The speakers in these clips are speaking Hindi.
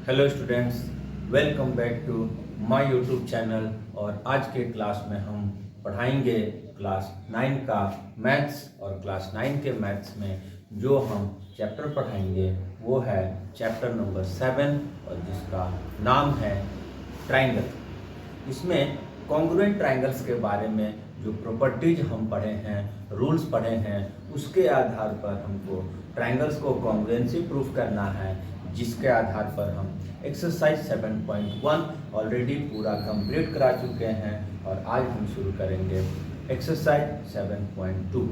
Hello students, welcome back to my YouTube channel. और आज के क्लास में हम पढ़ाएंगे क्लास 9 का मैथ्स। और क्लास 9 के मैथ्स में जो हम चैप्टर पढ़ाएंगे वो है चैप्टर नंबर 7 और जिसका नाम है ट्राइंगल। इसमें कॉन्ग्रुएंट ट्राइंगल्स के बारे में जो प्रॉपर्टीज हम पढ़े हैं, रूल्स पढ़े हैं, उसके आधार पर हमको ट्राइंगल्स को कॉन्ग्रुएंसी प्रूफ करना है, जिसके आधार पर हम एक्सरसाइज 7.1 ऑलरेडी पूरा कंप्लीट करा चुके हैं और आज हम शुरू करेंगे एक्सरसाइज 7.2।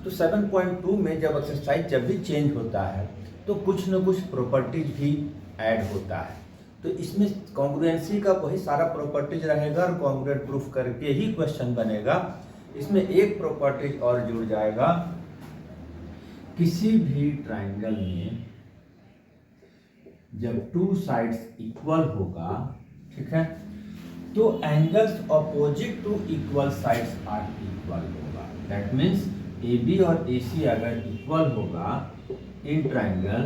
तो 7.2 में जब भी चेंज होता है तो कुछ न कुछ प्रॉपर्टीज भी ऐड होता है। तो इसमें कॉन्ग्रुएंसी का वही सारा प्रॉपर्टीज रहेगा और कॉन्ग्रुएंट प्रूफ करके ही क्वेश्चन बनेगा। इसमें एक प्रॉपर्टीज और जुड़ जाएगा, किसी भी ट्राइंगल में जब टू साइड्स इक्वल होगा, ठीक है, तो angles opposite to equal sides are equal होगा। दैट मीन्स ए बी और ए सी अगर इक्वल होगा in triangle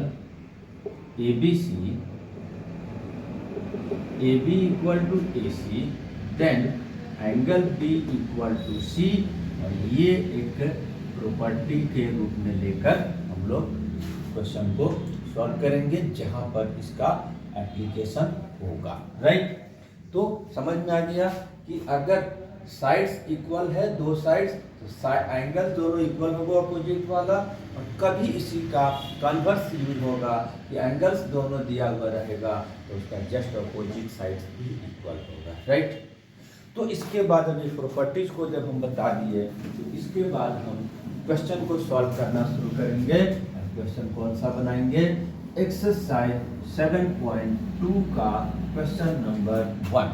A B C, A B equal to A C, then angle B equal to C. और ये एक प्रॉपर्टी के रूप में लेकर हम लोग क्वेश्चन को सॉल्व करेंगे जहां पर इसका एप्लीकेशन होगा। राइट, तो समझ में आ गया कि अगर साइड्स इक्वल है, दो साइड्स, तो एंगल दोनों इक्वल होगा अपोजिट वाला। और कभी इसी का कन्वर्स यूज होगा कि एंगल्स दोनों दिया हुआ रहेगा तो उसका जस्ट अपोजिट साइड्स भी इक्वल होगा। राइट, तो इसके बाद अभी प्रॉपर्टीज को जब हम बता दिए तो इसके बाद हम क्वेश्चन को सॉल्व करना शुरू करेंगे। क्वेश्चन कौन सा बनाएंगे? एक्सरसाइज 7.2 का क्वेश्चन नंबर 1।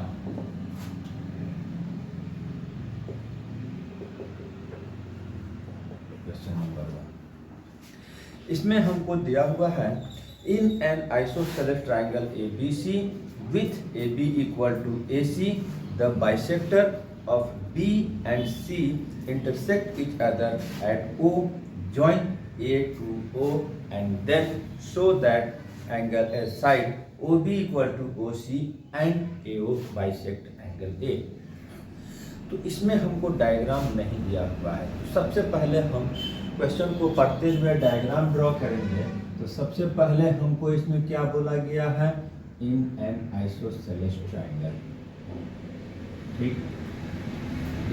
क्वेश्चन नंबर 1, इसमें हमको दिया हुआ है in an isosceles triangle A B C with A B equal to A C, the bisector of B and C intersect each other at O, join A to O and then show that angle a side OB equal to OC and AO bisect angle A। तो इसमें हमको डायग्राम नहीं दिया हुआ है, तो सबसे पहले हम क्वेश्चन को पढ़ते हुए डायग्राम ड्रॉ करेंगे। तो सबसे पहले हमको इसमें क्या बोला गया है? In an isosceles triangle. ठीक,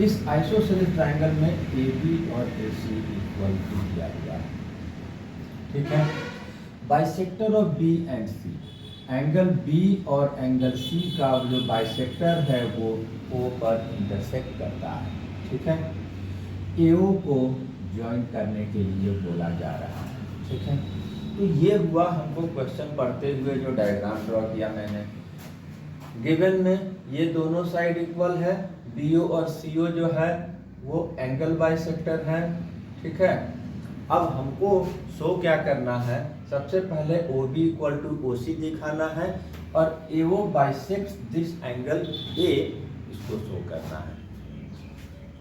इस आइसोसेलेस ट्राइंगल में ए बी और ए सी इक्वल टू दिया गया है। ठीक है, bisector of B and C, angle B और एंगल सी का जो बाइसेक्टर है वो ओ पर इंटरसेक्ट करता है। ठीक है, एओ को ज्वाइन करने के लिए बोला जा रहा है। ठीक है, तो ये हुआ हमको क्वेश्चन पढ़ते हुए जो डायग्राम ड्रॉ किया मैंने। गिवन में ये दोनों साइड इक्वल है, बीओ और सीओ जो है वो एंगल बाइसेक्टर है। ठीक है, अब हमको शो क्या करना है? सबसे पहले O B equal to O C दिखाना है और AO bisects this angle A, इसको शो करना है।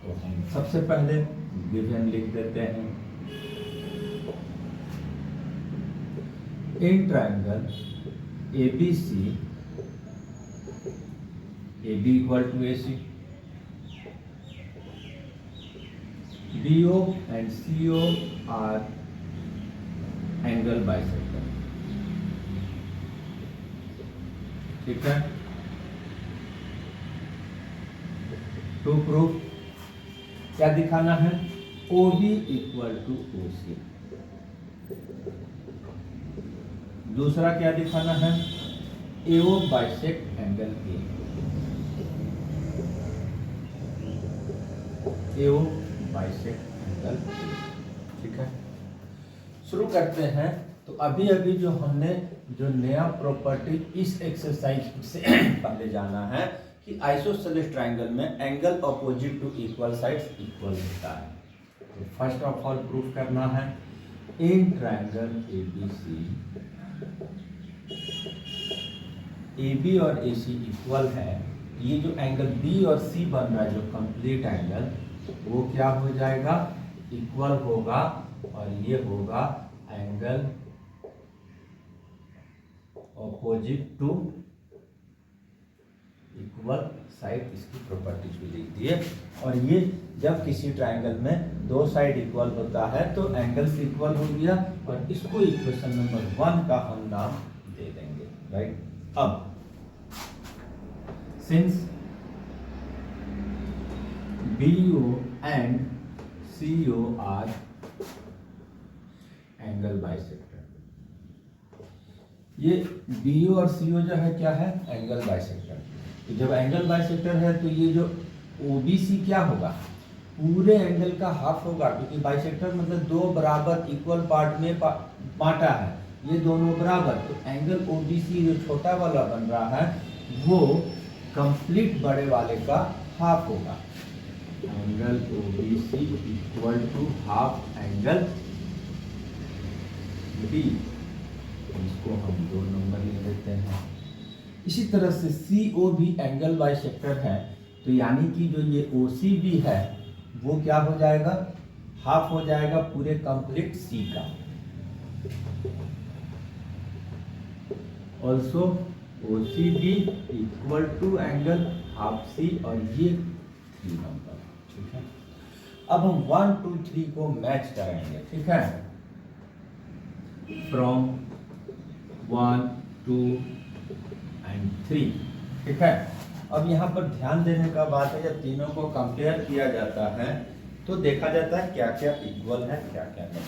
तो हम सबसे पहले गिवन लिख देते हैं, in triangle A B C, A B equal to A C, BO and CO are angle bisector। ठीक है, टू प्रूफ क्या दिखाना है? OB equal to OC। दूसरा क्या दिखाना है? AO bisect angle A। AO bisect angle. ठीक है, शुरू करते हैं। तो अभी अभी जो हमने जो नया प्रॉपर्टी इस एक्सरसाइज से पहले जाना है कि आइसोसेलेस ट्राइंगल में angle opposite to equal sides equal होता है। तो फर्स्ट ऑफ ऑल प्रूफ करना है, in triangle A B C, A B और ए सी इक्वल है। ये जो एंगल बी और सी बन रहा है, जो कंप्लीट एंगल, वो क्या हो जाएगा? इक्वल होगा। और ये होगा angle opposite to equal side, इसकी प्रॉपर्टीज भी लिख दिए। और ये जब किसी ट्रायंगल में दो साइड इक्वल होता है तो एंगल्स इक्वल हो गया, और इसको इक्वेशन नंबर 1 का हम नाम दे देंगे, राइट। अब since BO and CO R angle bisector, ये BO और CO जो है क्या है, एंगल बाइसेक्टर। तो जब एंगल बाइसेक्टर है तो ये जो OBC क्या होगा, पूरे एंगल का हाफ होगा, क्योंकि बाइसेक्टर मतलब दो बराबर इक्वल पार्ट में बांटा है, ये दोनों बराबर। तो एंगल OBC जो छोटा वाला बन रहा है वो कंप्लीट बड़े वाले का हाफ होगा। Angle OBC equal to half angle B, इसको हम 2 नंबर ले लेते हैं। इसी तरह से CO भी एंगल बाइसेक्टर है, तो यानी कि जो ये OC भी है वो क्या हो जाएगा, हाफ हो जाएगा पूरे कंप्लीट C का। ऑल्सो OC भी equal to angle half C, और ये 3 नंबर, ठीक है। अब हम 1 2 3 को मैच करेंगे, ठीक है, फ्रॉम 1 2 एंड 3, ठीक है। अब यहाँ पर ध्यान देने का बात है, जब तीनों को कंपेयर किया जाता है तो देखा जाता है क्या क्या इक्वल है क्या क्या नहीं,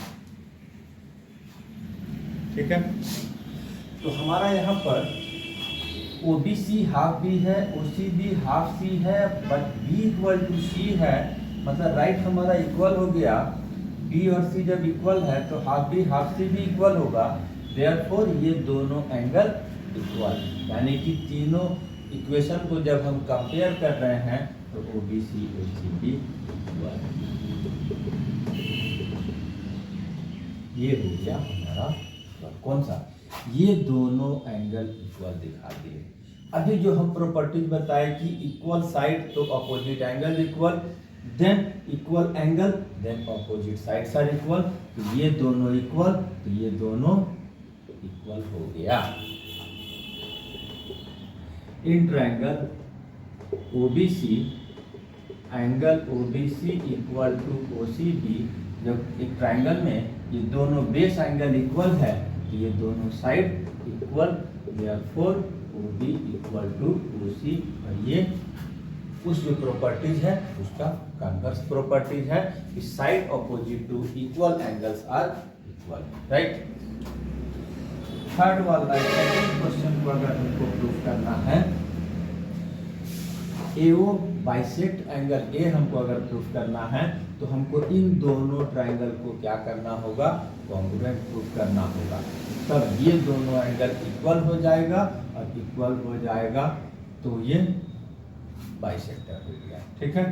ठीक है। तो हमारा यहाँ पर OBC हाफ B है, OC भी हाफ C है, but B equal to C है, मतलब राइट हमारा इक्वल हो गया। B और C जब इक्वल है तो हाफ B हाफ C भी इक्वल होगा, देयरफॉर ये दोनों एंगल इक्वल, यानी कि तीनों इक्वेशन को जब हम कंपेयर कर रहे हैं तो OBC OC भी इक्वल, ये हो गया हमारा कौन सा, ये दोनों एंगल इक्वल दिखा दिए। अभी जो हम प्रॉपर्टीज बताए कि इक्वल साइड तो opposite angle equal, then equal angle, then opposite sides are equal, तो ये दोनों इक्वल, तो ये दोनों इक्वल हो गया। In triangle OBC angle OBC equal to OCB, जब एक ट्रायंगल में ये दोनों बेस एंगल इक्वल है तो ये दोनों side equal, therefore OB equal to OC, और ये उस जो प्रॉपर्टीज है उसका कन्वर्स प्रॉपर्टीज है कि side opposite to equal angles are equal, right. Third वाला सेकंड क्वेश्चन को अगर हमको प्रूफ करना है, AO बाइसेक्ट एंगल A हमको अगर प्रूफ करना है तो हमको इन दोनों ट्रायंगल को क्या करना होगा, कॉन्ग्रुएंट प्रूफ करना होगा, तब ये दोनों एंगल इक्वल हो जाएगा, और इक्वल हो जाएगा तो ये बाइसेक्टर हो गया, ठीक है।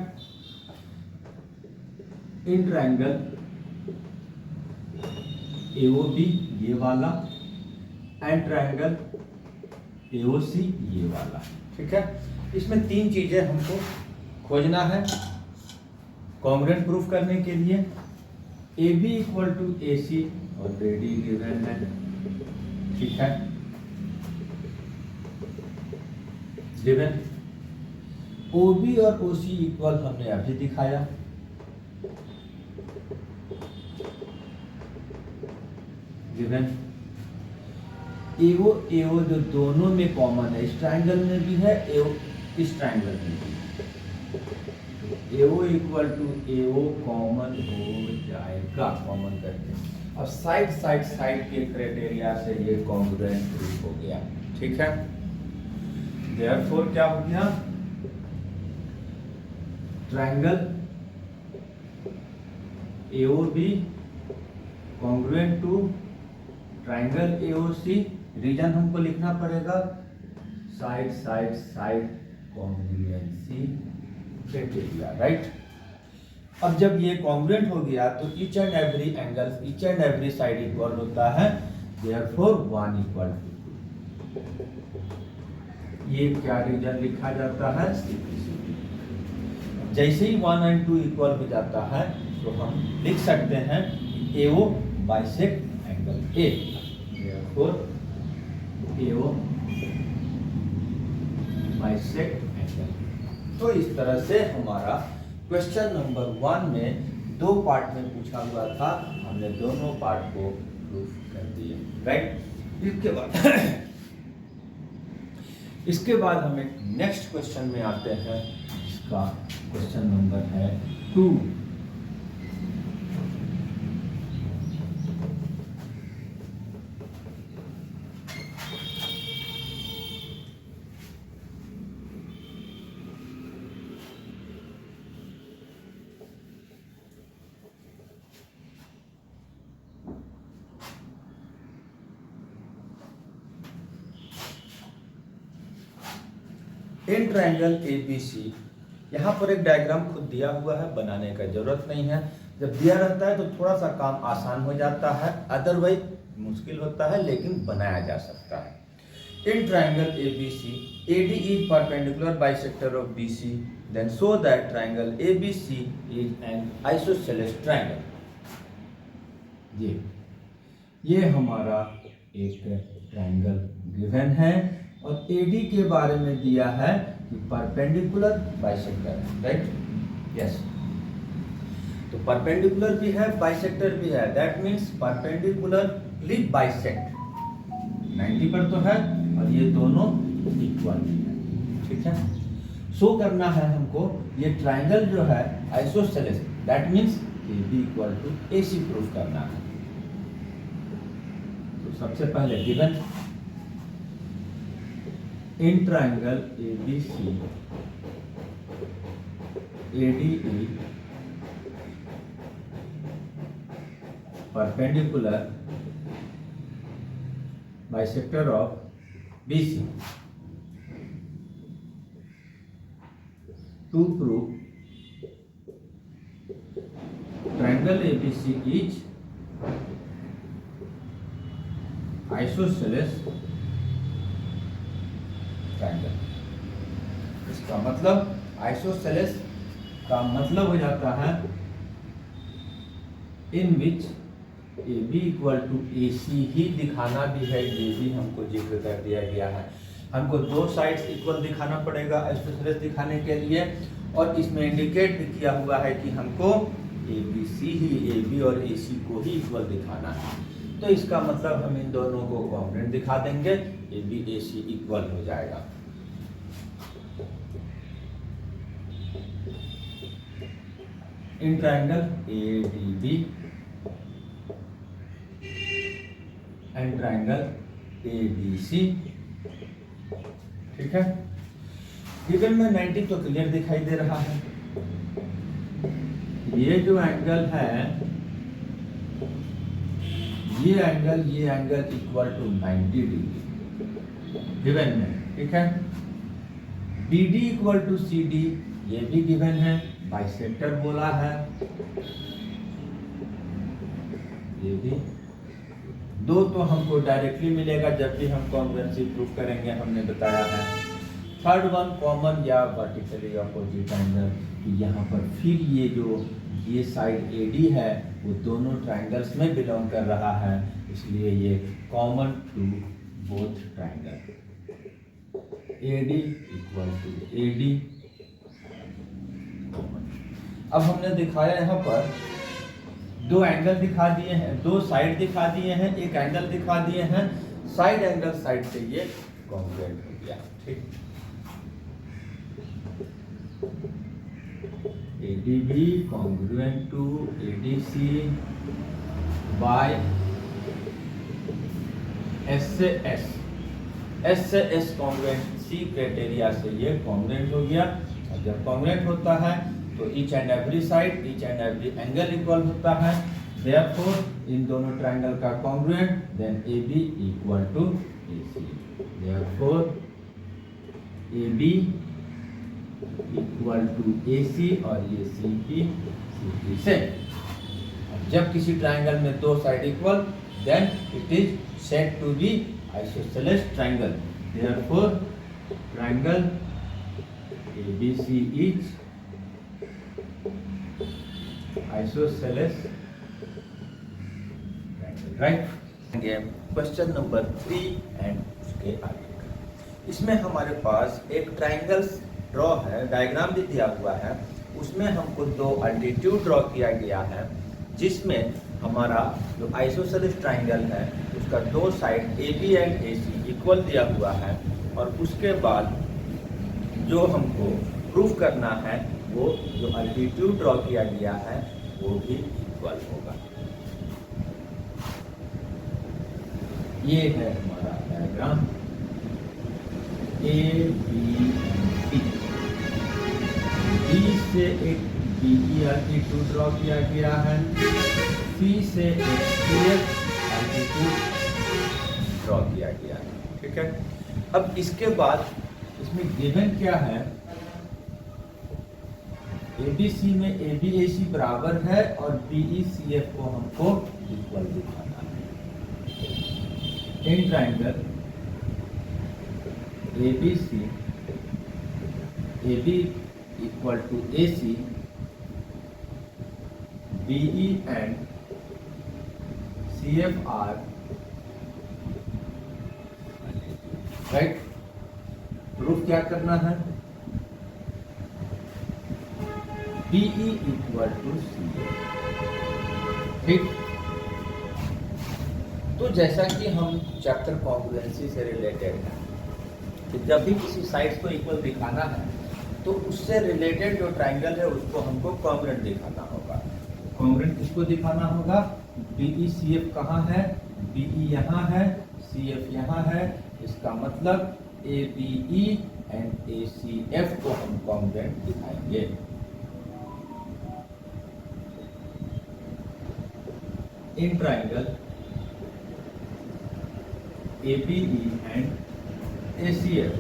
इन ट्रायंगल AOB ये वाला एंड ट्रायंगल AOC ये वाला, ठीक है। इसमें 3 चीजें हमको खोजना है कॉन्ग्रुएंट प्रूफ करने के लिए। AB equal to AC already given है, ठीक है, गिवन। OB और OC इक्वल हमने अभी दिखाया, गिवन। AO जो दोनों में कॉमन है, इस ट्रायंगल में भी है, इस ट्रायंगल में भी, AO equal to AO common हो जाएगा, कॉमन करके। अब साइड के क्राइटेरिया से ये कॉन्ग्रुएंट प्रूफ हो गया, ठीक है। देयरफॉर क्या हो गया, triangle AOB congruent to triangle AOC। Reason हमको लिखना पड़ेगा साइड कॉन्ग्रुएंसी क्राइटेरिया, राइट। अब जब ये कॉन्ग्रुएंट हो गया तो each and every angle, each and every side equal होता है, देयरफॉर 1 इक्वल टू 2। ये क्या रीजन लिखा जाता है, सिंपलिसिटी। जैसे ही 1 एंड 2 इक्वल हो जाता है तो हम लिख सकते हैं AO bisect angle A, therefore AO bisect angle. तो इस तरह से हमारा क्वेश्चन नंबर 1 में 2 पार्ट में पूछा हुआ था, हमने दोनों पार्ट को प्रूफ कर दिए, राइट। इसके बाद हम एक नेक्स्ट क्वेश्चन में आते हैं, इसका क्वेश्चन नंबर है 2। इन ट्रायंगल ABC, यहाँ पर एक डायग्राम खुद दिया हुआ है, बनाने का जरूरत नहीं है। जब दिया रहता है तो थोड़ा सा काम आसान हो जाता है, अदरवाइज मुश्किल होता है, लेकिन बनाया जा सकता है। इन triangle ABC, AD is perpendicular bisector of BC, then show that triangle ABC is an isosceles triangle। ये हमारा एक ट्रायंगल गिवन है और AD के बारे में दिया है कि परपेंडिकुलर बाइसेक्टर है, राइट, यस। तो परपेंडिकुलर भी है, बाइसेक्टर भी है, दैट मींस परपेंडिकुलरली बाइसेक्ट 90 पर तो है और ये दोनों इक्वल है, ठीक है। शो करना है हमको ये ट्रायंगल जो है isosceles, that means AB equal to AC proof करना है। तो सबसे पहले given in triangle ABC, AD is perpendicular bisector of BC। To prove triangle ABC is isosceles triangle. इसका मतलब आइसोसेलेस का मतलब हो जाता है इन which AB equal to AC ही दिखाना भी है, ये भी हमको जिक्र कर दिया गया है। हमको 2 साइड्स इक्वल दिखाना पड़ेगा आइसोसेलेस दिखाने के लिए, और इसमें इंडिकेट भी किया हुआ है कि हमको ABC ही AB और AC को ही इक्वल दिखाना है। तो इसका मतलब हम इन दोनों को कॉन्ग्रुएंट दिखा देंगे, AB AC इक्वल हो जाएगा। In triangle ADB and triangle ABC, ठीक है। गिवन में 90 तो क्लियर दिखाई दे रहा है। ये जो एंगल है, ये angle equal to 90 degree given में, ठीक है। BD इक्वल टू CD, ये भी गिवन है, बाइसेक्टर बोला है, ये भी। 2 तो हमको डायरेक्टली मिलेगा जब भी हम कॉन्ग्रुएंसी प्रूफ करेंगे, हमने बताया है। थर्ड वन कॉमन या वर्टिकली अपोजिट एंगल, तो यहाँ पर फिर ये साइड AD है वो दोनों ट्रायंगल्स में बिलोंग कर रहा है, इसलिए ये common to both triangle. AD equal to AD common. अब हमने दिखाया यहाँ पर 2 एंगल दिखा दिए हैं, 2 साइड दिखा दिए हैं, एक एंगल दिखा दिए हैं, साइड एंगल साइड से ये कॉन्ग्रुएंट हो गया, ठीक। ADB congruent to ADC by S से S कॉन्ग्रुएंट, C क्राइटेरिया से ये कॉन्ग्रुएंट हो गया। और जब कॉन्ग्रुएंट होता है तो each and every side, each and every angle equal होता है, देयरफॉर इन दोनों ट्रायंगल का congruent, then AB equal to AC, therefore AB equal to AC और ये CP से। जब किसी ट्रायंगल में 2 side equal, then it is said to be isosceles triangle, therefore triangle ABC is isosceles triangle, right? Again, question number 3 and उसके आगे का। इसमें हमारे पास एक ट्राइंगल ड्रॉ है, डायग्राम भी दिया हुआ है, उसमें हमको दो अल्टीट्यूड ड्रॉ किया गया है, जिसमें हमारा जो आइसोसेलेस ट्राइंगल है उसका दो side A B and A C equal दिया हुआ है, और उसके बाद जो हमको प्रूफ करना है वो जो अल्टीट्यूड ड्रॉ किया गया है वो भी इक्वल होगा। ये है हमारा diagram A B C. B से एक बीई अल्टीट्यूड ड्रॉ किया गया है, सी से एक सीएफ अल्टीट्यूड ड्रॉ किया गया है। ठीक है, अब इसके बाद इसमें गिवन क्या है, एबीसी में एबीएसी बराबर है और बीईसीएफ को हमको इक्वल दिखाना है। In triangle A B C AB equal to AC, BE and CF are right. Proof क्या करना है, BE इक्वल टू CF। ठीक, तो जैसा कि हम चैप्टर कॉन्ग्रुएंसी से रिलेटेड है कि जब भी किसी साइड्स को इक्वल दिखाना है तो उससे रिलेटेड जो ट्राइंगल है उसको हमको कॉन्ग्रुएंट दिखाना होगा। कॉन्ग्रुएंट किसको दिखाना होगा, BECF कहाँ है, BE यहाँ है, CF यहाँ है, इसका मतलब ABE एंड ACF को हम कॉन्ग्रुएंट दिखाएंगे। In triangle ABE and ACF।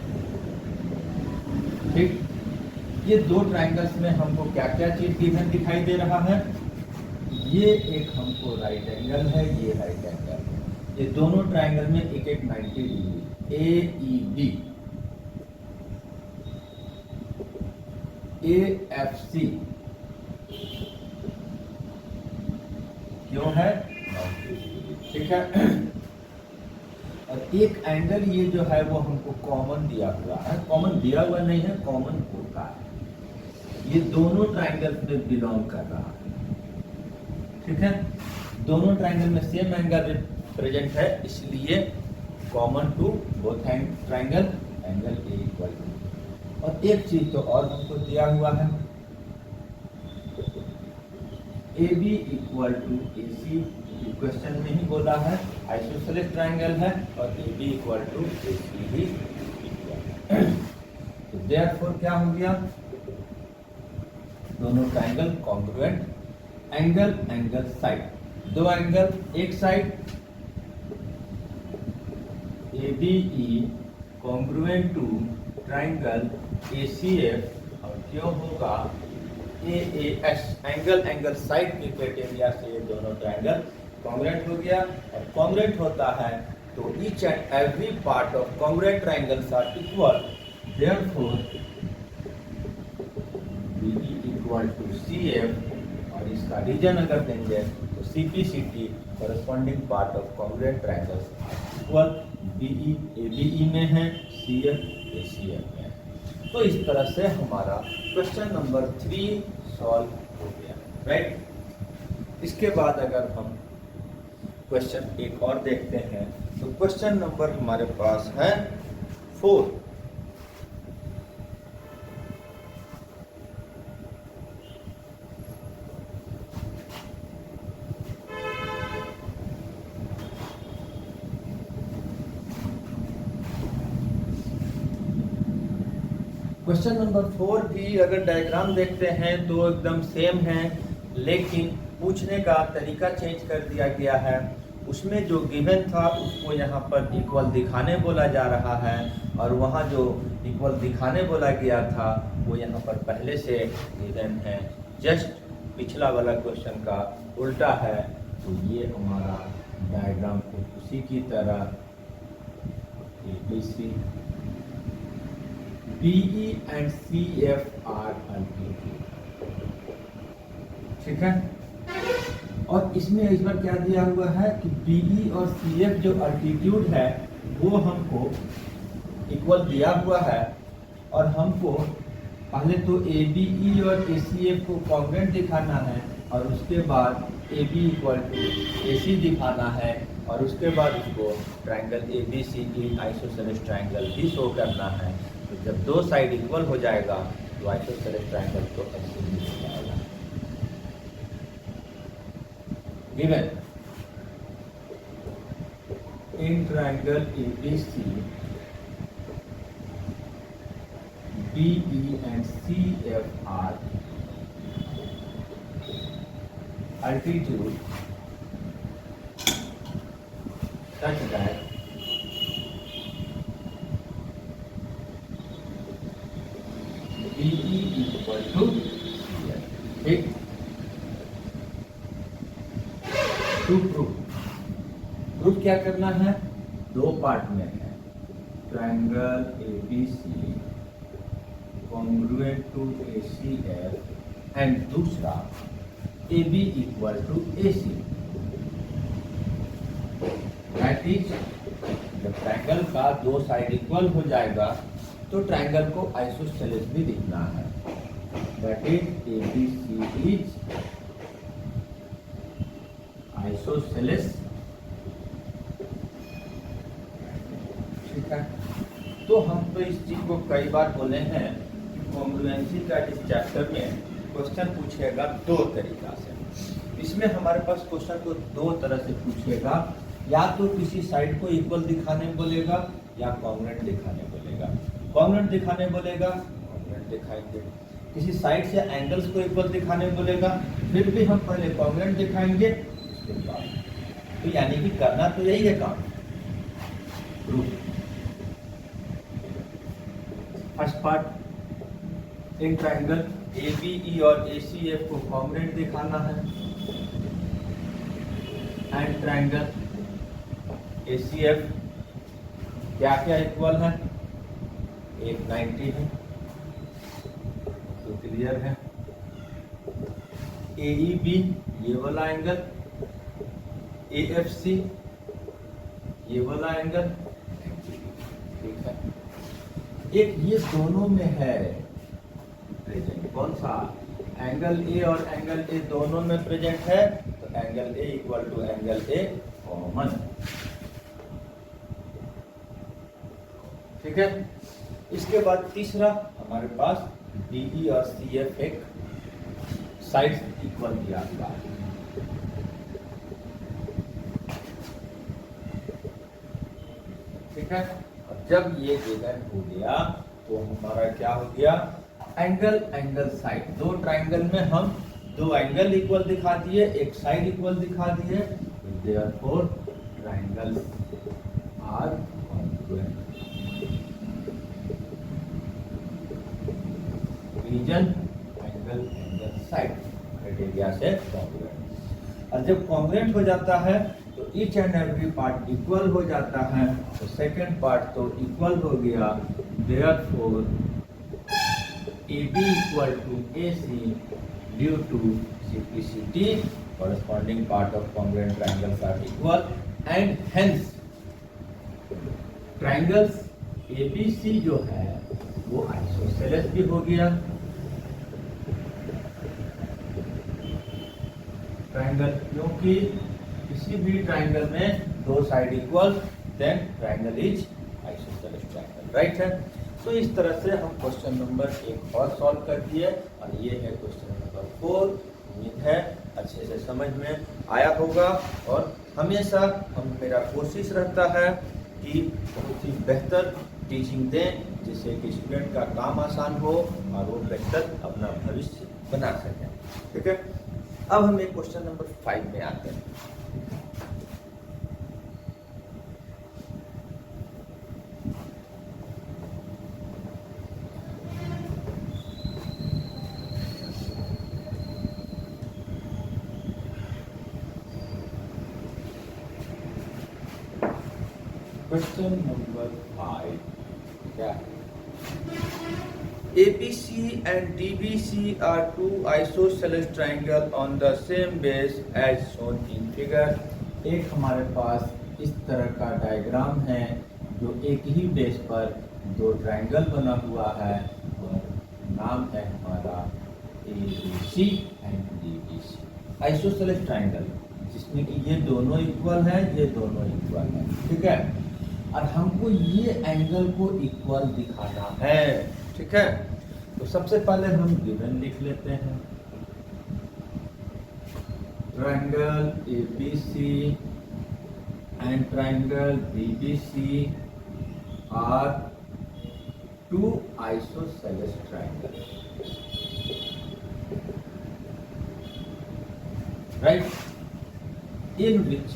ठीक, ये दो ट्राइंगल्स में हमको क्या क्या चीज गिवन दिखाई दे रहा है, ये एक हमको राइट एंगल है, ये राइट एंगल है, ये दोनों ट्राइंगल में एक एक 90 डिग्री AEB, AFC क्यों है 90 डिग्री। ठीक है, और एक एंगल ये जो है वो हमको कॉमन दिया हुआ है, कॉमन दिया हुआ नहीं है, कॉमन होता है, ये दोनों ट्राइंगल में बिलोंग कर रहा है। ठीक है, दोनों ट्राइंगल में सेम एंगल प्रेजेंट है, इसलिए common to both triangle angle A equal to. और एक चीज तो और हमको दिया हुआ है, A B equal to A C, question में ही बोला है आइसोसेलेस ट्राइंगल है और A B equal to A C भी इक्वल है। तो देयरफॉर क्या हो गया, दोनों triangle congruent, angle angle side, दो एंगल एक side ABE congruent to triangle ACF, और क्यों होगा AAS, एंगल एंगल साइड के क्राइटेरिया से ये दोनों ट्राइंगल कॉन्ग्रुएंट हो गया। और कॉन्ग्रुएंट होता है तो each and every part of congruent triangles are equal, therefore BE equal to CF, और इसका रीजन अगर देंगे तो CPCT corresponding part of congruent triangles equal, BE ABE में है, CF ACF में है। तो इस तरह से हमारा क्वेश्चन नंबर 3 सॉल्व हो गया, राइट। इसके बाद अगर हम क्वेश्चन एक और देखते हैं तो क्वेश्चन नंबर हमारे पास है 4। क्वेश्चन नंबर 4 भी अगर डायग्राम देखते हैं तो एकदम सेम है, लेकिन पूछने का तरीका चेंज कर दिया गया है। उसमें जो गिवन था उसको यहाँ पर इक्वल दिखाने बोला जा रहा है, और वहाँ जो इक्वल दिखाने बोला गया था वो यहाँ पर पहले से गिवन है, जस्ट पिछला वाला क्वेश्चन का उल्टा है। तो ये हमारा डायग्राम उसी की तरह ABC, BE and CF are altitude. ठीक है, और इसमें इस बार क्या दिया हुआ है कि BE और CF जो अल्टीट्यूड है वो हमको इक्वल दिया हुआ है, और हमको पहले तो ABE और ACF को कॉन्ग्रुएंट दिखाना है, और उसके बाद AB इक्वल टू AC दिखाना है, और उसके बाद उसको ट्रायंगल ABCD आइसोसेलेस ट्रायंगल भी शो करना है। तो जब दो साइड इक्वल हो जाएगा तो आइसोसेलेस ट्रायंगल तो ऐसे ही हो जाएगा। Given in triangle ABC BE and CF are altitude such that BE equal to CF। ठीक, टू प्रूफ क्या करना है, दो पार्ट में है, triangle ABC congruent to ACF and दूसरा AB equal to AC। That is जब ट्रायंगल का दो साइड इक्वल हो जाएगा तो ट्रायंगल को आइसोसेलेस भी दिखना है। That is ABC is isosceles. ठीक है, तो हम तो इस चीज को कई बार बोले हैं कि कॉन्ग्रुएंसी का इस चैप्टर में क्वेश्चन पूछेगा दो तरीका से। इसमें हमारे पास क्वेश्चन को दो तरह से पूछेगा, या तो किसी साइड को इक्वल दिखाने बोलेगा या कॉन्ग्रुएंट दिखाने बोलेगा। कॉन्ग्रुएंट दिखाने बोलेगा, कॉन्ग्रुएंट दिखाएंगे। किसी साइड से एंगल्स को इक्वल दिखाने बोलेगा, फिर भी हम पहले कॉन्ग्रुएंट दिखाएंगे उसके बाद। तो यानी कि करना तो यही है काम। First part, in triangle ABE और ACF को कॉन्ग्रुएंट दिखाना है, एंड ट्रायंगल ACF क्या क्या इक्वल है, एक 90 है तो क्लियर है। AEB ये वाला एंगल, AFC ये वाला एंगल, ठीक है। एक ये दोनों में है प्रेजेंट, कौन सा, एंगल A और एंगल A दोनों में प्रेजेंट है, तो angle A equal to angle A common. ठीक है, इसके बाद तीसरा हमारे पास BE और CF एक साइड इक्वल दिया हुआ है। ठीक है, और जब ये गिवन हो गया तो हमारा क्या हो गया, एंगल साइड। दो ट्रायंगल में हम दो एंगल इक्वल दिखा दिए, एक साइड इक्वल दिखा दिए, therefore triangles are congruent. Reason angle side criteria से कॉन्ग्रुएंट। और जब कॉन्ग्रुएंट हो जाता है तो each and every part equal हो जाता है, तो सेकंड पार्ट तो इक्वल हो गया, therefore AB equal to AC due to simplicity corresponding part of congruent triangles are equal and hence triangles ABC जो है वो आइसोसेलेस भी हो गया। ट्रायंगल, क्योंकि किसी भी ट्रायंगल में दो side equal, then triangle is isosceles triangle, right है। तो इस तरह से हम क्वेश्चन नंबर 1 और सॉल्व कर दिए, और ये है क्वेश्चन नंबर 4। उम्मीद है अच्छे से समझ में आया होगा, और हमेशा मेरा कोशिश रहता है कि बहुत ही बेहतर टीचिंग दें, जिससे कि स्टूडेंट का काम आसान हो और वो बेहतर अपना भविष्य बना सकें। ठीक है, अब हम एक क्वेश्चन नंबर 5 में आते हैं। क्वेश्चन नंबर 5 क्या है? ABC and DBC are two isosceles triangle on the same base as shown in figure। एक हमारे पास इस तरह का डायग्राम है जो एक ही बेस पर दो ट्रायंगल बना हुआ है और नाम है हमारा ABC and DBC, isosceles triangle, जिसमें कि ये दोनों इक्वल है, ये दोनों इक्वल है, ठीक है। और हमको ये एंगल को इक्वल दिखाना है, ठीक है। तो सबसे पहले हम गिवन लिख लेते हैं, triangle ABC and triangle DBC are two isosceles triangle, right, in which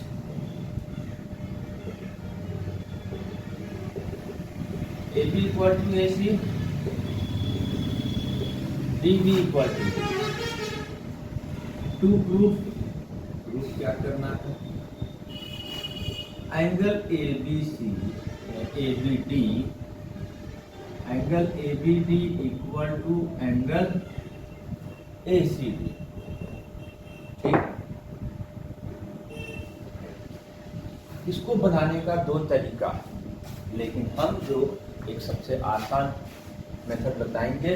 AB equal to AC, DB equal to to proof क्या करना है, angle ABC ABD, angle ABD equal to angle ACD, ठीक। इसको बनाने का दो तरीका, लेकिन हम जो एक सबसे आसान मेथड बताएंगे,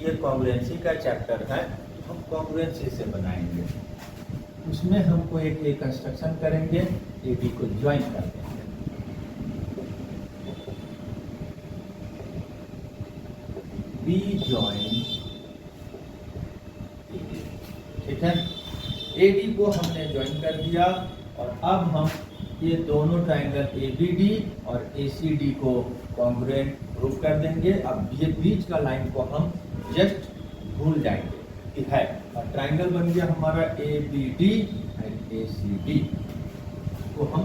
ये कॉन्ग्रुएंसी का चैप्टर है, तो हम कॉन्ग्रुएंसी से बनाएंगे। उसमें हमको एक कंस्ट्रक्शन करेंगे, AB को ज्वाइन कर देंगे, B ज्वाइन AD, ठीक है। AD को हमने ज्वाइन कर दिया और अब हम ये दोनों ट्रायंगल ABD और ACD को कॉन्ग्रुएंट प्रूफ कर देंगे। अब ये बीच का लाइन को हम जस्ट भूल जाएंगे कि है, और ट्रायंगल बन गया हमारा ABD एंड ACD को हम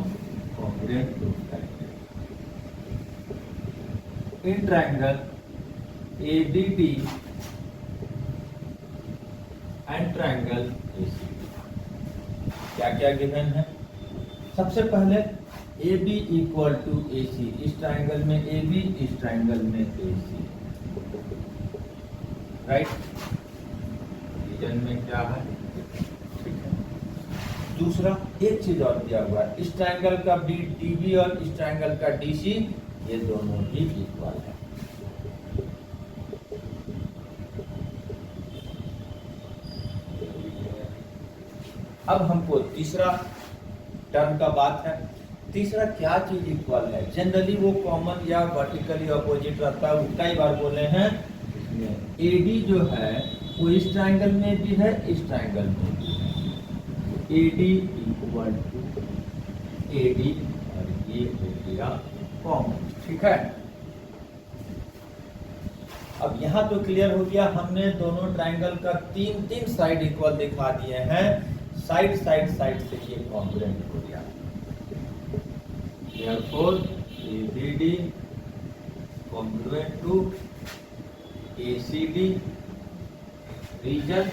कॉन्ग्रुएंट प्रूफ करेंगे। In triangle ABD and triangle ACD क्या क्या गिवन है। सबसे पहले AB इक्वल टू AC, इस ट्रायंगल में AB, इस ट्रायंगल में AC, राइट। रीजन में क्या है, ठीक है। दूसरा एक चीज और दिया हुआ है, इस ट्रायंगल का DB और इस ट्रायंगल का DC, ये दोनों ही इक्वल है। अब हमको तीसरा टर्म का बात है, तीसरा क्या चीज इक्वल है। जनरली वो कॉमन या वर्टिकली अपोजिट रहता है, कई बार बोले हैं। इसमें AD जो है वो इस ट्रायंगल में भी है, इस ट्रायंगल में भी है। AD इक्वल टू AD और ये हो गया कॉमन, ठीक है। अब यहाँ तो क्लियर हो गया, हमने दोनों ट्रायंगल का तीन साइड इक्वल दिखा दिए हैं, साइड से ये कॉन्ग्रुएंट हो गया। Therefore ABD congruent to ACD, region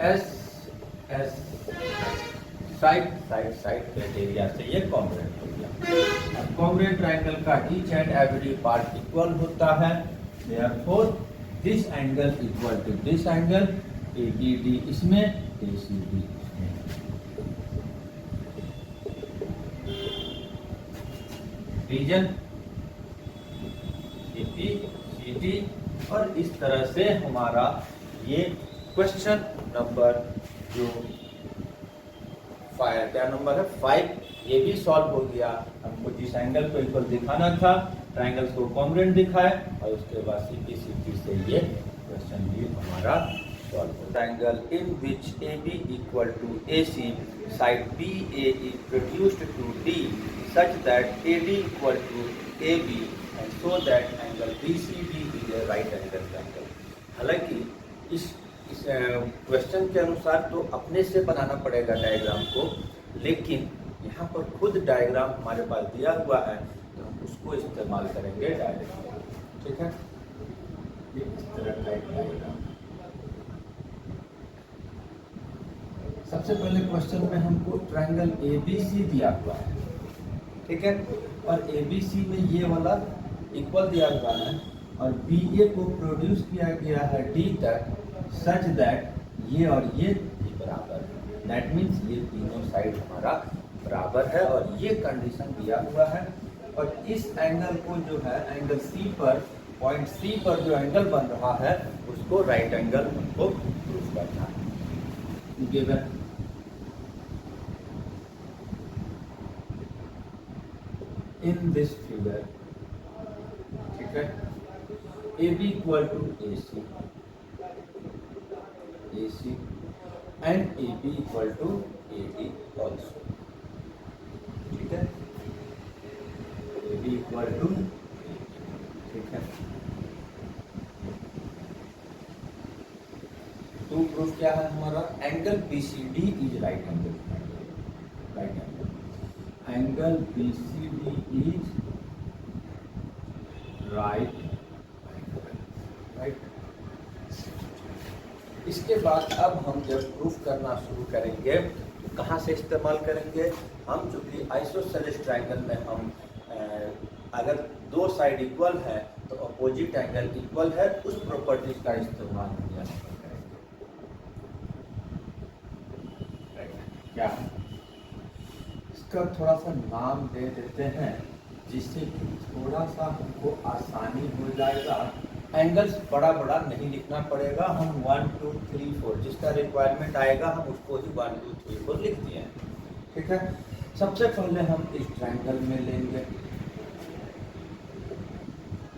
S side criteria से ये कॉन्ग्रुएंट हो गया। अब कॉन्ग्रुएंट ट्रायंगल का each and every part equal होता है। Therefore this angle equal to this angle, ABD इसमें, ACD इसमें। रीजन CP CD, और इस तरह से हमारा ये क्वेश्चन नंबर जो क्या नंबर है 5, ये भी सॉल्व हो गया। हमको जिस एंगल को इक्वल दिखाना था, ट्रायंगल्स को कॉन्ग्रुएंट दिखाए, और उसके बाद CP CD से ये क्वेश्चन भी हमारा सॉल्व हो। Triangle in which AB equal to AC, side BA is produced to D such that AD equal to AB and so that angle BCD is a right angle triangle। हालांकि इस क्वेश्चन के अनुसार तो अपने से बनाना पड़ेगा डायग्राम को, लेकिन यहाँ पर खुद डायग्राम हमारे पास दिया हुआ है, तो हम उसको इस्तेमाल करेंगे डायरेक्ट, ठीक है। ये इस तरह का एक डायग्राम। सबसे पहले क्वेश्चन में हमको ट्रायंगल ABC दिया हुआ है, ठीक है, और ABC में ये वाला इक्वल दिया हुआ है, और बी ए को प्रोड्यूस किया गया है डी तक, सच दैट ये और ये बराबर है। दैट मीन्स ये तीनों साइड हमारा बराबर है और ये कंडीशन दिया हुआ है। और इस एंगल को जो है एंगल सी पर, पॉइंट सी पर जो एंगल बन रहा है उसको राइट एंगल हमको प्रूव करना है। गिवन इन दिस फिगर, ठीक है, A B equal to A C and A B equal to A D also, ठीक है, ए बी इक्वल टू, ठीक है। तो प्रूफ क्या है हमारा, angle B C D is right angle, right angle B C D is right. इसके बाद अब हम जब प्रूफ करना शुरू करेंगे तो कहाँ से इस्तेमाल करेंगे हम, चूंकि आइसोसेलेस ट्रायंगल में हम अगर दो साइड इक्वल है तो अपोजिट एंगल इक्वल है, उस प्रॉपर्टीज का इस्तेमाल हम यहाँ पर करेंगे। क्या इसका थोड़ा सा नाम दे देते हैं जिससे कि थोड़ा सा हमको आसानी हो जाएगा। एंगल्स बड़ा बड़ा नहीं लिखना पड़ेगा, हम 1 2 3 4 जिसका रिक्वायरमेंट आएगा हम उसको ही 1 2 3 4 लिख दिए हैं, ठीक है। सबसे पहले हम इस ट्रायंगल में लेंगे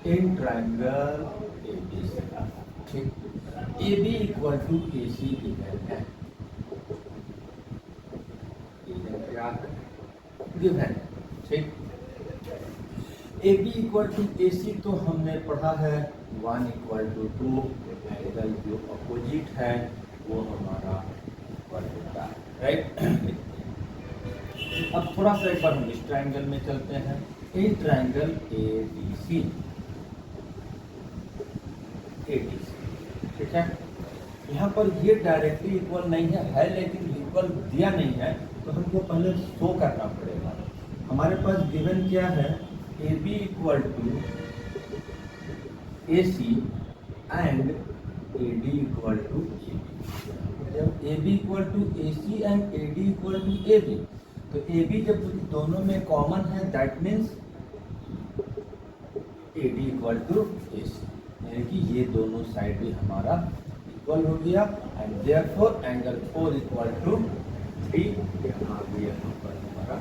in triangle A B C, ठीक, A B equal to A C given है, गिवन, ठीक। A B equal to A C तो हमने पढ़ा है 1 इक्वल टू 2, एंगल जो अपोजिट है वो हमारा इक्वल होता है, राइट। अब थोड़ा सा एक बार हम इस ट्रायंगल में चलते हैं, ए ट्रायंगल ए बी सी, ठीक है। यहाँ पर ये डायरेक्टली इक्वल नहीं है लेकिन इक्वल दिया नहीं है तो हमको पहले शो करना पड़ेगा। हमारे पास गिवन क्या है, A B equal to A C and A D equal to A B. जब A B equal to A C and A D equal to A B, तो ए बी जब दोनों में कॉमन है that means A D equal to A C, यानी कि ये दोनों साइड भी हमारा इक्वल हो गया and therefore angle 4 equal to 3 यहाँ भी यहाँ पर हमारा।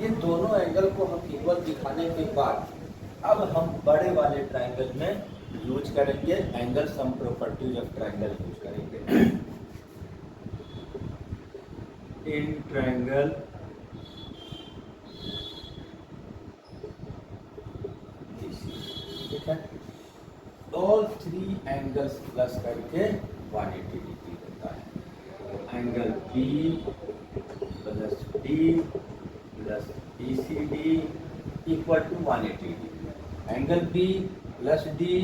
ये दोनों एंगल को हम इक्वल दिखाने के बाद अब हम बड़े वाले ट्रायंगल में यूज करेंगे angle sum properties of triangle use करेंगे। इन ट्रायंगल ठीक है, ऑल 3 एंगल्स प्लस करके 180 डिग्री होता है। Angle B plus D plus B C D equal to 180 degree. Angle B plus D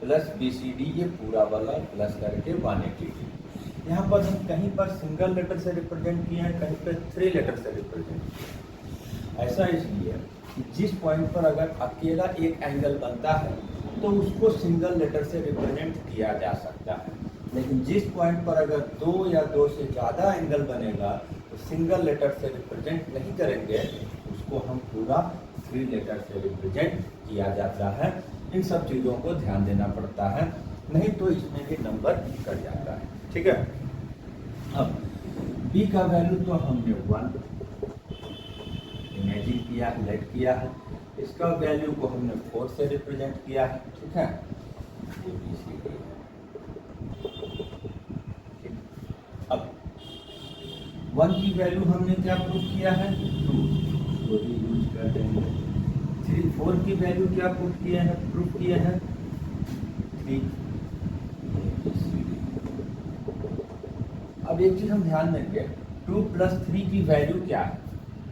plus B C D ये पूरा वाला प्लस करके 180 डिग्री। यहाँ पर हम कहीं पर सिंगल लेटर से रिप्रेजेंट किए हैं, कहीं पर 3 लेटर से रिप्रेजेंट किए। ऐसा इसलिए कि जिस पॉइंट पर अगर अकेला एक एंगल बनता है तो उसको सिंगल लेटर से रिप्रेजेंट किया जा सकता है, लेकिन जिस पॉइंट पर अगर 2 या 2 से ज़्यादा एंगल बनेगा तो सिंगल लेटर से रिप्रेजेंट नहीं करेंगे, उसको हम पूरा 3 लेटर से रिप्रेजेंट किया जाता है। इन सब चीज़ों को ध्यान देना पड़ता है, नहीं तो इसमें भी नंबर कट जाता है, ठीक है। अब b का वैल्यू तो हमने 1 इमेजिन किया, लेट किया है, इसका वैल्यू को हमने 4 से रिप्रेजेंट किया है, ठीक है। अब 1 की वैल्यू हमने क्या प्रूफ किया है, 2, तो भी यूज कर देंगे। 4 की वैल्यू क्या प्रूफ किए हैं, 3। अब एक चीज हम ध्यान देंगे, 2 + 3 की वैल्यू क्या है,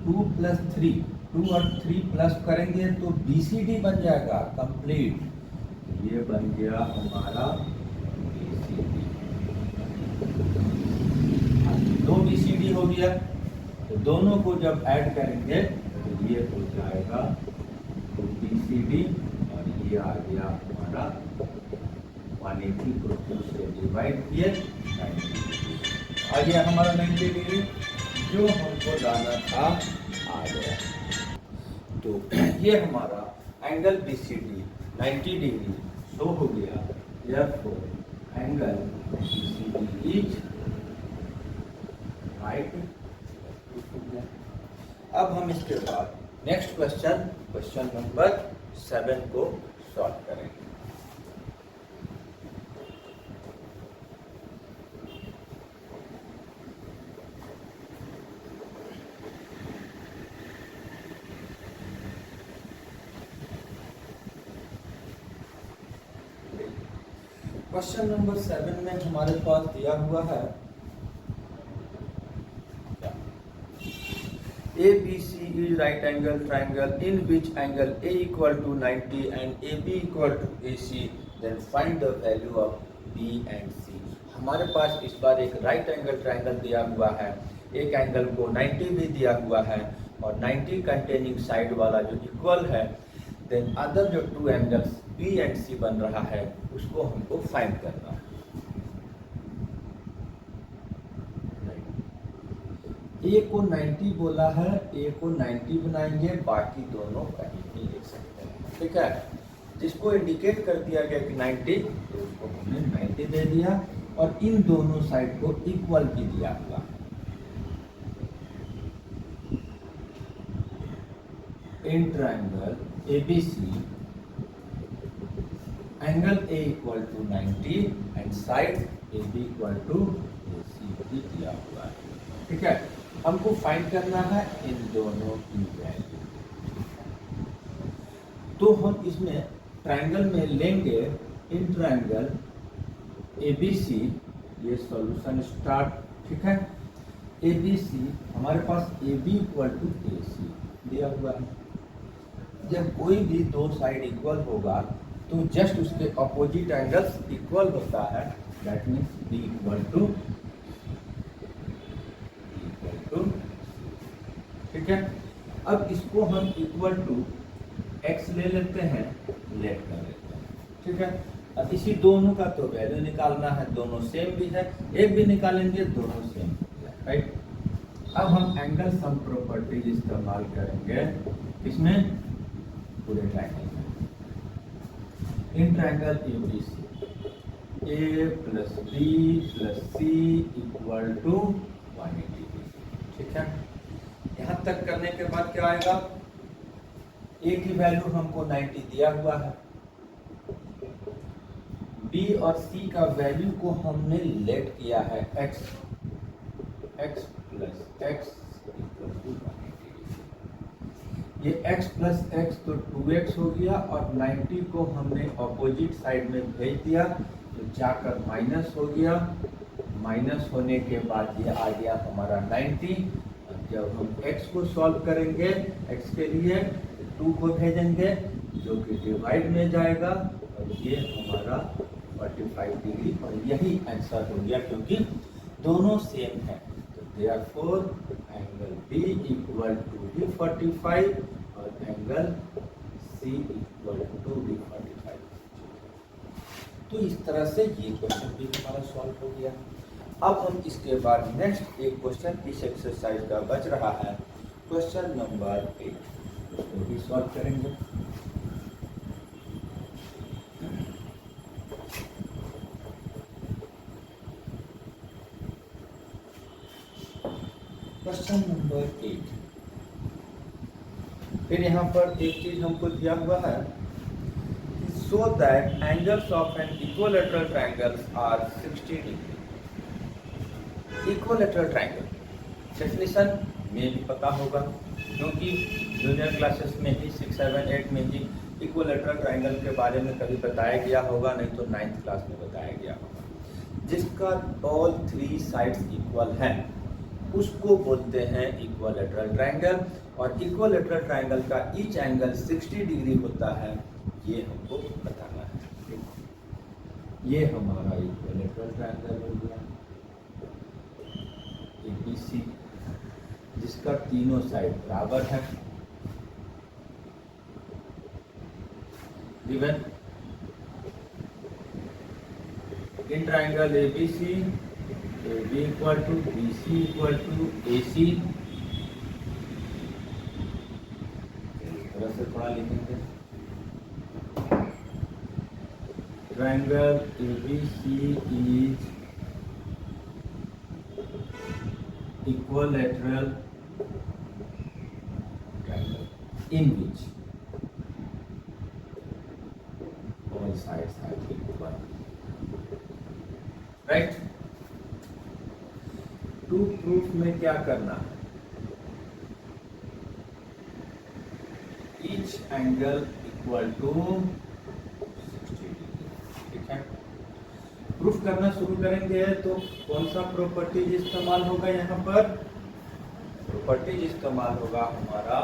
2 + 3, 2 और 3 प्लस करेंगे तो BCD बन जाएगा कंप्लीट, ये बन गया हमारा BCD। 2 BCD हो गया, तो दोनों को जब ऐड करेंगे तो ये हो जाएगा 2 ABCD और ये आ गया हमारा 180 को 2 से डिवाइड किए 90 डिग्री। आ गया हमारा 90 डिग्री, जो हमको लाना था आ गया। तो ये हमारा एंगल BCD 90 डिग्री शो हो गया। therefore angle BCD is right. अब हम इसके बाद नेक्स्ट क्वेश्चन नंबर 7 को सॉल्व करेंगे। क्वेश्चन नंबर 7 में हमारे पास दिया हुआ है ABC is right angle triangle in which angle A equal to 90 and AB equal to AC, then find the value of B and C। हमारे पास इस बार एक राइट एंगल ट्रायंगल दिया हुआ है, एक एंगल को 90 भी दिया हुआ है और 90 कंटेनिंग साइड वाला जो इक्वल है, देन अदर जो two angles B and C बन रहा है उसको हमको फाइंड करना है। A को 90 बोला है, A को 90 बनाएंगे, बाकी दोनों कहीं भी लिख सकते हैं, ठीक है। जिसको इंडिकेट कर दिया गया कि 90, तो उसको हमने 90 दे दिया और इन दोनों साइड को इक्वल भी दिया हुआ। In triangle ABC angle A equal to 90 and side AB equal to AC भी दिया हुआ है, ठीक है। हमको फाइंड करना है इन दोनों की वैल्यू। तो हम इसमें ट्रायंगल में लेंगे इन ट्रायंगल ABC, ये सॉल्यूशन स्टार्ट, ठीक है। ABC हमारे पास AB इक्वल टू AC दिया हुआ है। जब कोई भी दो साइड इक्वल होगा तो जस्ट उसके अपोजिट एंगल्स इक्वल होता है, that means B equal to, ठीक है। अब इसको हम इक्वल टू x ले लेते हैं, लेट कर लेते हैं, ठीक है। अब इसी दोनों का तो वैल्यू निकालना है, दोनों सेम भी है, एक भी निकालेंगे दोनों सेम है, राइट। अब हम एंगल सम प्रॉपर्टीज इस्तेमाल करेंगे इसमें पूरे ट्रायंगल में। In triangle ABC A plus B plus C equal to 180, ठीक है। यहाँ तक करने के बाद क्या आएगा, A की वैल्यू हमको 90 दिया हुआ है, B और C का वैल्यू को हमने लेट किया है x plus x equal to 180। ये x प्लस x तो 2x हो गया और 90 को हमने अपोजिट साइड में भेज दिया तो जाकर माइनस हो गया। माइनस होने के बाद ये आ गया हमारा 90। जब हम x को सॉल्व करेंगे, x के लिए 2 को भेजेंगे जो कि डिवाइड में जाएगा और ये हमारा 45 डिग्री, और यही आंसर हो गया क्योंकि दोनों सेम है। तो therefore angle B equal to भी 45 और एंगल C इक्वल टू भी 45। तो इस तरह से ये क्वेश्चन भी हमारा सॉल्व हो गया। अब हम इसके बाद नेक्स्ट एक क्वेश्चन इस एक्सरसाइज का बच रहा है, क्वेश्चन नंबर 8, उसको भी सॉल्व करेंगे। क्वेश्चन नंबर 8, फिर यहाँ पर एक चीज हमको दिया हुआ है, so that angles of an equilateral triangles are 60 degree. Equilateral triangle definition में भी पता होगा क्योंकि जूनियर क्लासेस में ही 6, 7, 8 में ही इक्विलैटरल ट्रायंगल के बारे में कभी बताया गया होगा, नहीं तो 9th क्लास में बताया गया होगा। जिसका ऑल 3 साइड्स इक्वल हैं उसको बोलते हैं इक्विलैटरल ट्रायंगल, और इक्विलैटरल ट्रायंगल का ईच एंगल 60 डिग्री होता है, ये हमको बताना है। ये हमारा इक्विलैटरल ट्रायंगल हो गया ABC, जिसका तीनों साइड बराबर है। Given in triangle ABC AB equal to BC equal to AC, इस तरह से थोड़ा लिखेंगे। Triangle ABC is equilateral triangle in which all sides are equal, right? To proof में क्या करना है? each angle equal to 60 degree, ठीक है। प्रूफ करना शुरू करेंगे तो कौन सा प्रॉपर्टीज इस्तेमाल होगा यहाँ पर? प्रॉपर्टीज इस्तेमाल होगा हमारा,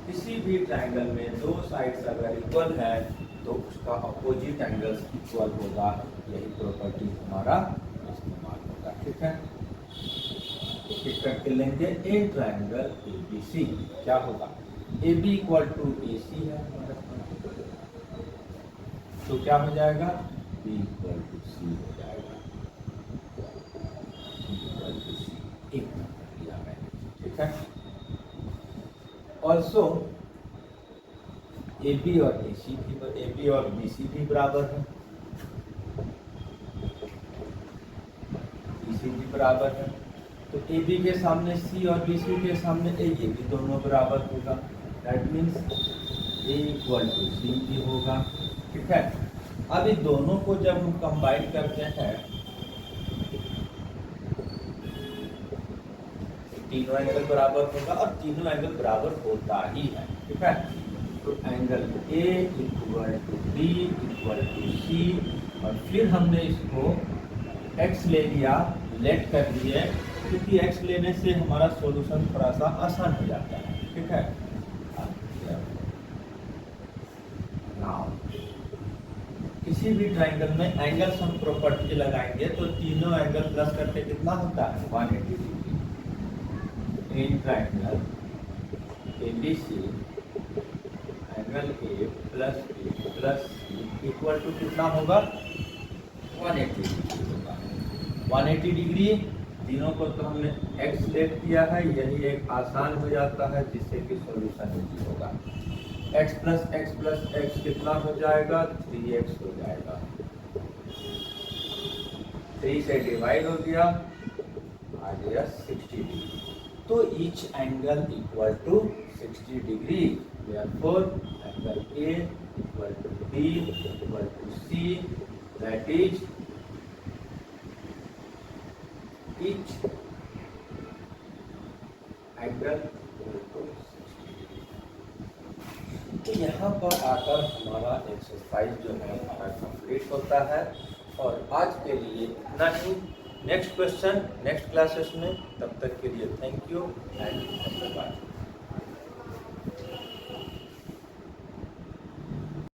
किसी भी ट्राइंगल में दो साइड्स अगर इक्वल है तो उसका अपोजिट एंगल्स इक्वल होगा, यही प्रॉपर्टी हमारा इस्तेमाल होगा, ठीक है। एक करके लेंगे इन ट्राइंगल ABC क्या होगा? AB इक्वल टू AC है हमारा, तो क्या हो जाएगा? B इक्वल टू C हो जाएगा, B इक्वल टू C, एक नंबर लिया मैंने, ठीक है। ऑल्सो AB और AC भी, AB और BC भी बराबर है, BC भी बराबर है, तो AB के सामने C और BC के सामने A, ये भी दोनों बराबर होगा, that means A equal to C भी होगा, ठीक है। अब इन दोनों को जब हम कंबाइन करते हैं, तीनों एंगल बराबर होगा और तीनों एंगल बराबर होता ही है, ठीक है। तो angle A equal to B equal to C, और फिर हमने इसको x ले लिया, लेट कर लिए, क्योंकि x लेने से हमारा सॉल्यूशन थोड़ा सा आसान हो जाता है, ठीक है। नाउ किसी भी ट्राइंगल में एंगल्स हम प्रॉपर्टी लगाएंगे तो तीनों एंगल प्लस करके कितना होता है? 180 degree. In triangle ABC angle A plus B plus C equal to कितना होगा? 180 डिग्री होगा। 180 डिग्री, तीनों को तो हमने x लेट किया है, यही एक आसान हो जाता है जिससे कि सॉल्यूशन इजी होगा। x प्लस x कितना हो जाएगा? 3x हो जाएगा, 3 से डिवाइड हो गया, आ गया 60 डिग्री। तो each angle equal to 60 degree, therefore angle A equal to B equal to C, that is each angle equal to 60 degree. तो यहाँ पर आकर हमारा एक्सरसाइज जो है हमारा कंप्लीट होता है, और आज के लिए इतना ही। नेक्स्ट क्वेश्चन नेक्स्ट क्लासेस में, तब तक के लिए थैंक यू एंड